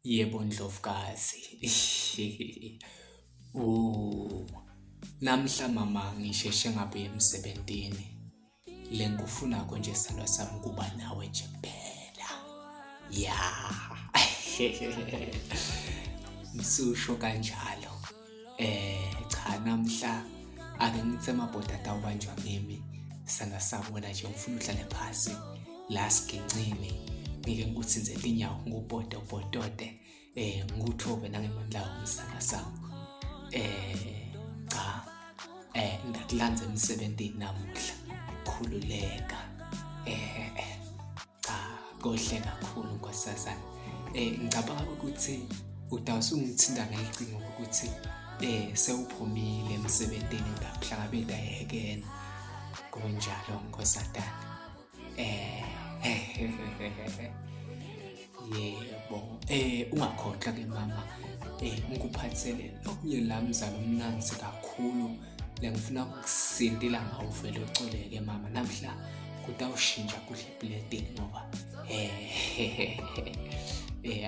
Yebo Ndlovukazi. Oh, namhla mama ngisheshe ngabuya emsebentini. Le ngikufunako nje sithandwa sami kuba nawe nje kuphela. Ya. Msusho kanjalo. Cha namhla ake ngithi amabhodada awubanjwa ngimi. Sithandwa sami wena nje ngifuna uhlale phansi la sigincini. Ngike ngikuthinze inyawo ngubhodobhodode nguthobe nangemandla womsana sami. Cha. Ngakulanza emsebentini namuhla. Khululeka. Cha, kohle kakhulu nkosazana. Ngicabanga ukuthi udawusungithinta ngelicingo ukuthi sewuphumile emsebentini ngakuhlangabezana ayekena. Kunjalo nkosazana. Yebo. Ungakhohlwa ke mama. Ngikuphathele okunye la mzala omnanzi kakhulu. Le ngifuna ukusindila ngawo vele ucoleke mama. Namhla kutawushintsha kudla epletini ngoba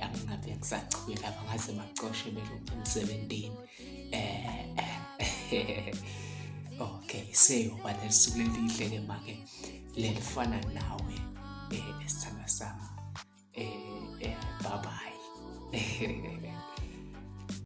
angingabe ngisachubeka bangaze bacoshe belokhu emsebentini. Okay, seyoba nesuku lelihle ke make lelifana nawe esithanda sami. Bye bye.